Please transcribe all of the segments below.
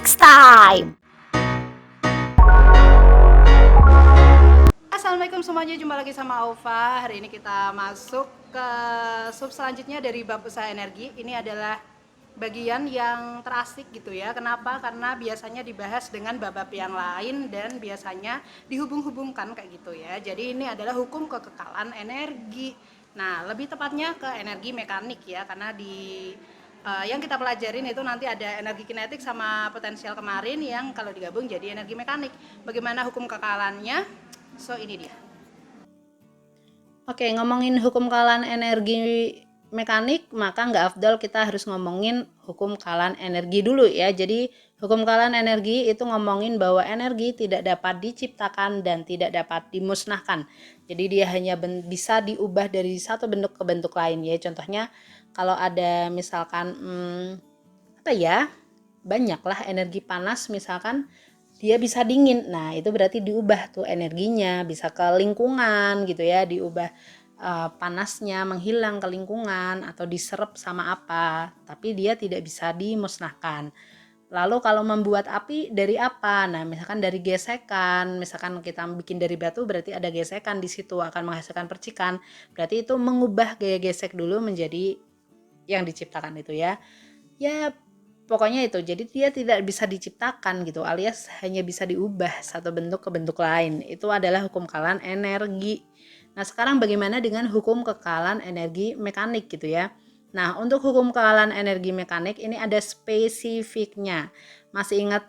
next time. Assalamualaikum semuanya, jumpa lagi sama Aufa. Hari ini kita masuk ke sub selanjutnya dari bab usaha energi. Ini adalah bagian yang terasik gitu ya. Kenapa? Karena biasanya dibahas dengan bab-bab yang lain dan biasanya dihubung-hubungkan kayak gitu ya. Jadi ini adalah hukum kekekalan energi. Nah, lebih tepatnya ke energi mekanik ya, karena di yang kita pelajarin itu nanti ada energi kinetik sama potensial kemarin yang kalau digabung jadi energi mekanik. Bagaimana hukum kekekalannya? So ini dia. Oke, ngomongin hukum kekalahan energi mekanik, maka nggak afdal kita harus ngomongin hukum kekalahan energi dulu ya. Jadi hukum kekalahan energi itu ngomongin bahwa energi tidak dapat diciptakan dan tidak dapat dimusnahkan. Jadi dia hanya bisa diubah dari satu bentuk ke bentuk lain ya. Contohnya kalau ada misalkan apa ya, banyaklah energi panas misalkan, dia bisa dingin. Nah, itu berarti diubah tuh energinya, bisa ke lingkungan gitu ya, diubah panasnya menghilang ke lingkungan atau diserap sama apa, tapi dia tidak bisa dimusnahkan. Lalu kalau membuat api dari apa? Nah, misalkan dari gesekan, misalkan kita bikin dari batu berarti ada gesekan di situ akan menghasilkan percikan. Berarti itu mengubah gaya gesek dulu menjadi yang diciptakan itu ya. Ya, pokoknya itu. Jadi dia tidak bisa diciptakan gitu, alias hanya bisa diubah satu bentuk ke bentuk lain. Itu adalah hukum kekalahan energi. Nah, sekarang bagaimana dengan hukum kekalahan energi mekanik gitu ya. Nah, untuk hukum kekalahan energi mekanik ini ada spesifiknya. Masih ingat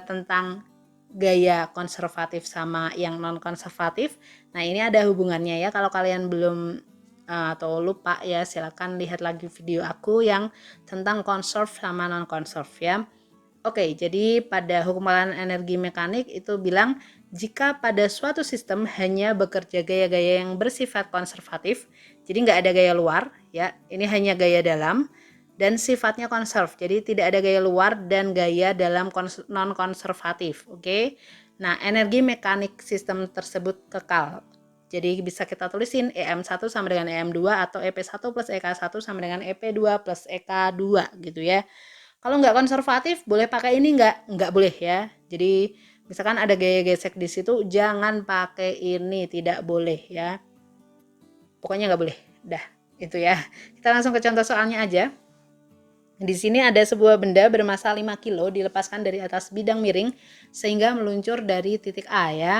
tentang gaya konservatif sama yang non konservatif? Nah, ini ada hubungannya ya. Kalau kalian belum atau lupa ya, silakan lihat lagi video aku yang tentang conserve sama non conserve ya. Oke, jadi pada hukum kekalahan energi mekanik itu bilang jika pada suatu sistem hanya bekerja gaya-gaya yang bersifat konservatif, jadi nggak ada gaya luar ya, ini hanya gaya dalam dan sifatnya conserve, jadi tidak ada gaya luar dan gaya dalam non konservatif. Oke, nah energi mekanik sistem tersebut kekal. Jadi bisa kita tulisin EM1 sama dengan EM2 atau EP1 plus EK1 sama dengan EP2 plus EK2 gitu ya. Kalau nggak konservatif boleh pakai ini nggak boleh ya. Jadi misalkan ada gaya gesek di situ jangan pakai ini, tidak boleh ya. Pokoknya nggak boleh. Dah, itu ya. Kita langsung ke contoh soalnya aja. Di sini ada sebuah benda bermassa 5 kilo dilepaskan dari atas bidang miring sehingga meluncur dari titik A ya.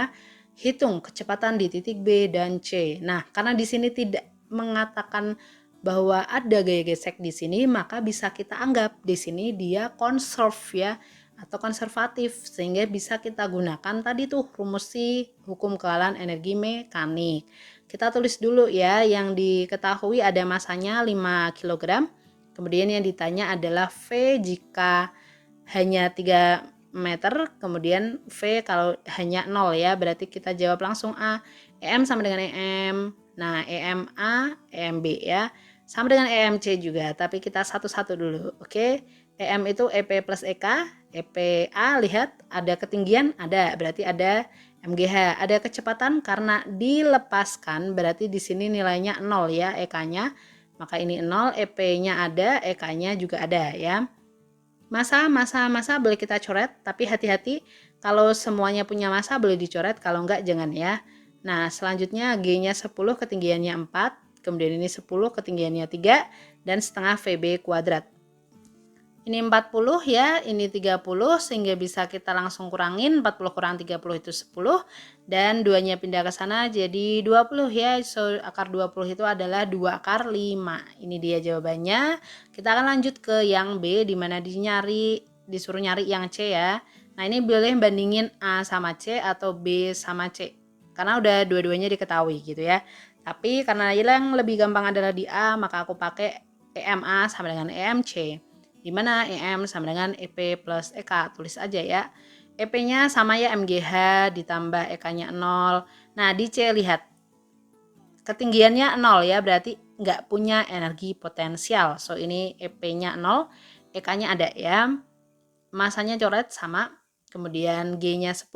Hitung kecepatan di titik B dan C. Nah, karena di sini tidak mengatakan bahwa ada gaya gesek di sini, maka bisa kita anggap di sini dia conserve ya atau konservatif, sehingga bisa kita gunakan tadi tuh rumus si hukum kekalahan energi mekanik. Kita tulis dulu ya, yang diketahui ada masanya 5 kg. Kemudian yang ditanya adalah V jika hanya 3 meter, kemudian V kalau hanya 0 ya, berarti kita jawab langsung A. EM sama dengan EM. Nah, EMA, EMB ya. Sama dengan EMC juga, tapi kita satu-satu dulu. Oke. EM itu EP plus EK, EPA lihat ada ketinggian, ada, berarti ada MGH, ada kecepatan karena dilepaskan, berarti di sini nilainya 0 ya, EK-nya. Maka ini 0, EP-nya ada, EK-nya juga ada ya. Massa boleh kita coret, tapi hati-hati kalau semuanya punya massa boleh dicoret, kalau enggak jangan ya. Nah, selanjutnya G-nya 10, ketinggiannya 4, kemudian ini 10, ketinggiannya 3, dan setengah VB kuadrat. Ini 40 ya, ini 30, sehingga bisa kita langsung kurangin, 40 kurang 30 itu 10, dan 2-nya pindah ke sana jadi 20 ya, so akar 20 itu adalah 2 akar 5. Ini dia jawabannya. Kita akan lanjut ke yang B, dimana disuruh nyari yang C ya. Nah, ini boleh bandingin A sama C atau B sama C, karena udah dua-duanya diketahui gitu ya. Tapi karena yang lebih gampang adalah di A, maka aku pakai EMA sama dengan EMC. Di mana EM sama dengan EP plus EK, tulis aja ya. EP-nya sama ya MGH ditambah EK-nya 0. Nah, di C lihat. Ketinggiannya 0 ya, berarti nggak punya energi potensial. So, ini EP-nya 0, EK-nya ada ya. Masanya coret sama. Kemudian G-nya 10,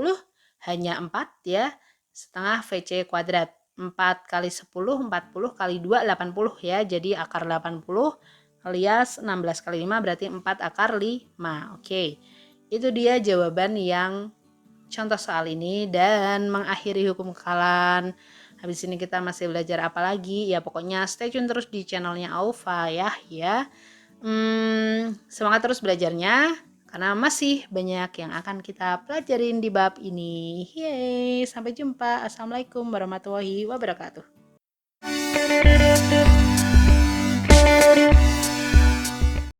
hanya 4 ya. Setengah VC kuadrat. 4 kali 10, 40 kali 2, 80 ya. Jadi akar 80 alias 16 kali 5 berarti 4 akar 5. Oke. Itu dia jawaban yang contoh soal ini dan mengakhiri hukum kekalan. Habis ini kita masih belajar apa lagi? Ya pokoknya stay tune terus di channelnya Aufa ya. Semangat terus belajarnya karena masih banyak yang akan kita pelajarin di bab ini. Yeay, sampai jumpa. Assalamualaikum warahmatullahi wabarakatuh.